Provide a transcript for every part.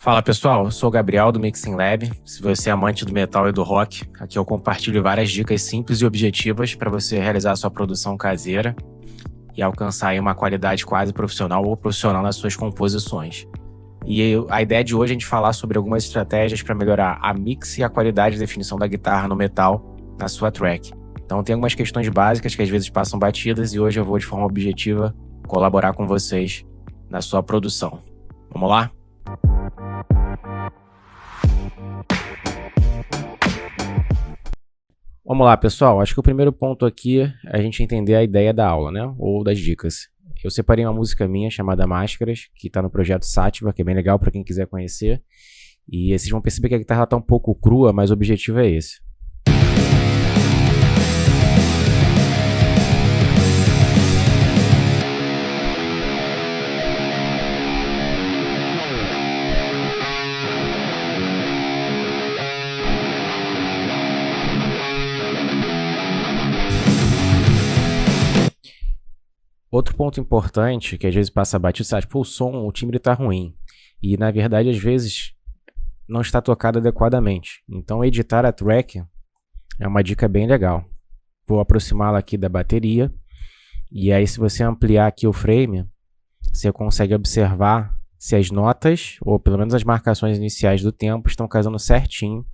Fala pessoal, eu sou o Gabriel do Mixing Lab. Se você é amante do metal e do rock, aqui eu compartilho várias dicas simples e objetivas para você realizar a sua produção caseira e alcançar aí uma qualidade quase profissional ou profissional nas suas composições. E a ideia de hoje é a gente falar sobre algumas estratégias para melhorar a mix e a qualidade de definição da guitarra no metal na sua track. Então tem algumas questões básicas que às vezes passam batidas e hoje eu vou de forma objetiva colaborar com vocês na sua produção. Vamos lá? Vamos lá, pessoal. Acho que o primeiro ponto aqui é a gente entender a ideia da aula, né? Ou das dicas. Eu separei uma música minha chamada Máscaras, que está no projeto Sativa, que é bem legal para quem quiser conhecer. E vocês vão perceber que a guitarra está um pouco crua, mas o objetivo é esse. Outro ponto importante, que às vezes passa batido, sabe? Tipo, o timbre tá ruim. E, na verdade, às vezes, não está tocado adequadamente. Então, editar a track é uma dica bem legal. Vou aproximá-la aqui da bateria. E aí, se você ampliar aqui o frame, você consegue observar se as notas, ou pelo menos as marcações iniciais do tempo, estão casando certinho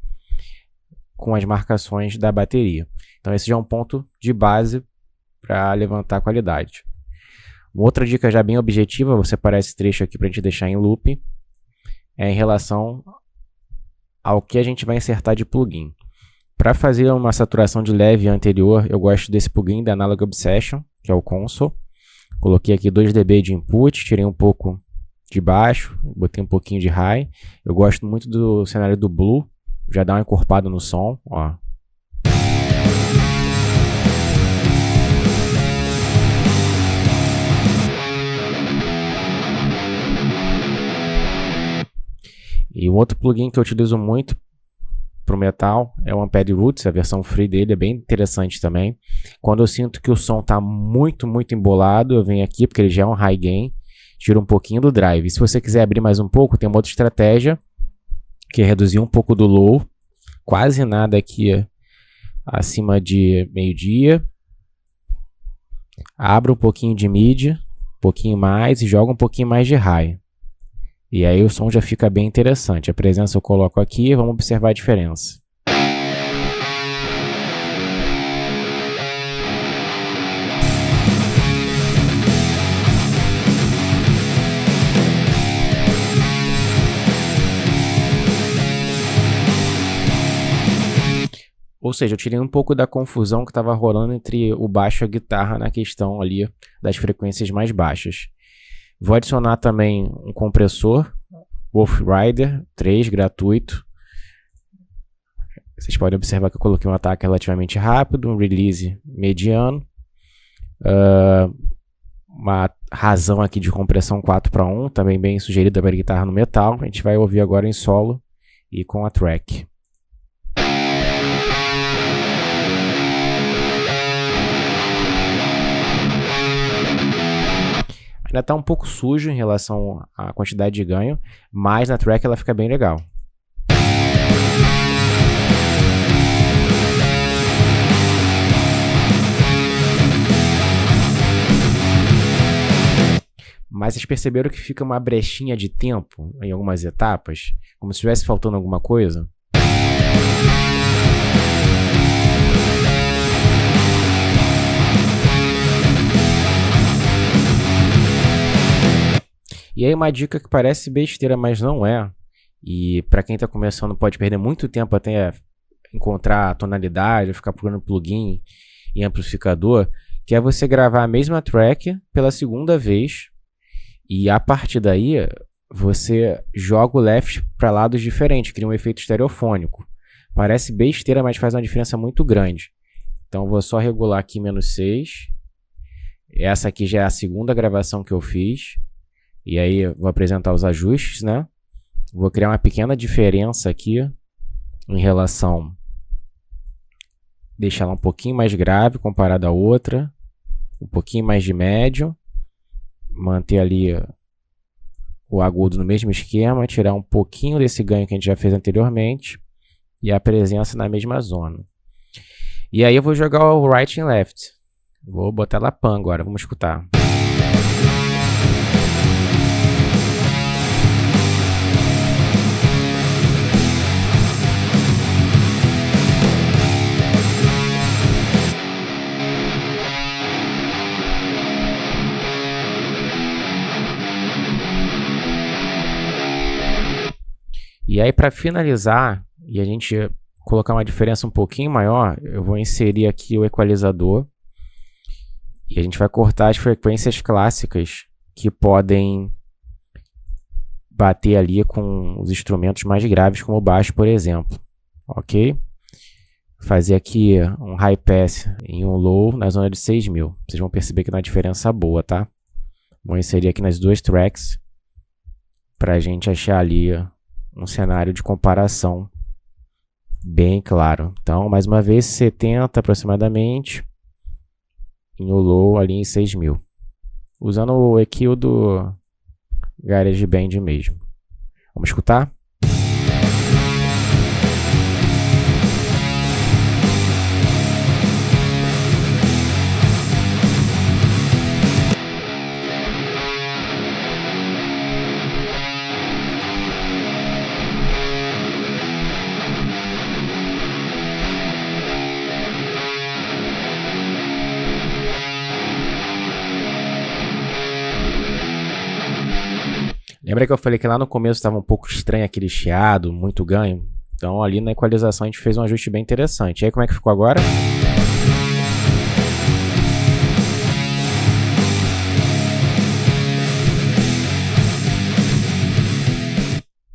com as marcações da bateria. Então, esse já é um ponto de base para levantar a qualidade. Uma outra dica já bem objetiva, vou separar esse trecho aqui para a gente deixar em loop, é em relação ao que a gente vai insertar de plugin. Para fazer uma saturação de leve anterior, eu gosto desse plugin da Analog Obsession, que é o Console. Coloquei aqui 2 dB de input, tirei um pouco de baixo, botei um pouquinho de high. Eu gosto muito do cenário do Blue, já dá uma encorpada no som, ó. E um outro plugin que eu utilizo muito para o metal é o Amped Roots, a versão free dele é bem interessante também. Quando eu sinto que o som está muito embolado, eu venho aqui, porque ele já é um high gain, tiro um pouquinho do drive. E se você quiser abrir mais um pouco, tem uma outra estratégia, que é reduzir um pouco do low, quase nada aqui acima de meio-dia. Abro um pouquinho de mid, um pouquinho mais e jogo um pouquinho mais de high. E aí o som já fica bem interessante. A presença eu coloco aqui e vamos observar a diferença. Ou seja, eu tirei um pouco da confusão que estava rolando entre o baixo e a guitarra na questão ali das frequências mais baixas. Vou adicionar também um compressor, Wolf Rider 3, gratuito. Vocês podem observar que eu coloquei um ataque relativamente rápido, um release mediano. Uma razão aqui de compressão 4:1, também bem sugerida para guitarra no metal. A gente vai ouvir agora em solo e com a track. Ainda está um pouco sujo em relação à quantidade de ganho, mas na track ela fica bem legal. Mas vocês perceberam que fica uma brechinha de tempo em algumas etapas? Como se estivesse faltando alguma coisa? E aí uma dica que parece besteira, mas não é. E para quem está começando pode perder muito tempo até encontrar a tonalidade, ficar procurando plugin e amplificador, que é você gravar a mesma track pela segunda vez e a partir daí você joga o left para lados diferentes, cria um efeito estereofônico. Parece besteira, mas faz uma diferença muito grande. Então vou só regular aqui -6. Essa aqui já é a segunda gravação que eu fiz. E aí vou apresentar os ajustes, né? Vou criar uma pequena diferença aqui em relação... Deixar ela um pouquinho mais grave comparada à outra. Um pouquinho mais de médio. Manter ali o agudo no mesmo esquema, tirar um pouquinho desse ganho que a gente já fez anteriormente e a presença na mesma zona. E aí eu vou jogar o right and left. Vou botar lá pan agora, vamos escutar. E aí, para finalizar e a gente colocar uma diferença um pouquinho maior, eu vou inserir aqui o equalizador e a gente vai cortar as frequências clássicas que podem bater ali com os instrumentos mais graves, como o baixo, por exemplo. Ok? Fazer aqui um high pass e um low na zona de 6.000. Vocês vão perceber que não é diferença boa, tá? Vou inserir aqui nas duas tracks para a gente achar ali um cenário de comparação bem claro. Então, mais uma vez, 70 aproximadamente, em o low ali em 6.000. Usando o EQ do GarageBand mesmo. Vamos escutar? Lembra que eu falei que lá no começo estava um pouco estranho aquele chiado, muito ganho? Então ali na equalização a gente fez um ajuste bem interessante. E aí como é que ficou agora?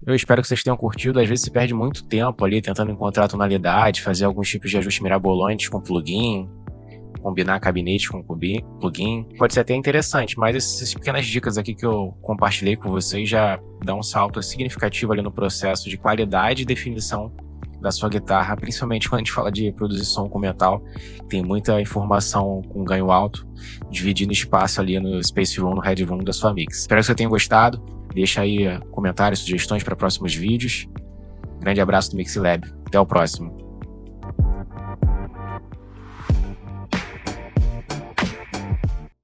Eu espero que vocês tenham curtido. Às vezes se perde muito tempo ali tentando encontrar tonalidade, fazer alguns tipos de ajuste mirabolantes com plugin, combinar gabinete com plugin. Pode ser até interessante, mas essas pequenas dicas aqui que eu compartilhei com vocês já dão um salto significativo ali no processo de qualidade e definição da sua guitarra, principalmente quando a gente fala de produzir som com metal. Tem muita informação com ganho alto, dividindo espaço ali no Space Room, no Headroom da sua mix. Espero que você tenha gostado. Deixa aí comentários, sugestões para próximos vídeos. Grande abraço do Mixlab. Até o próximo.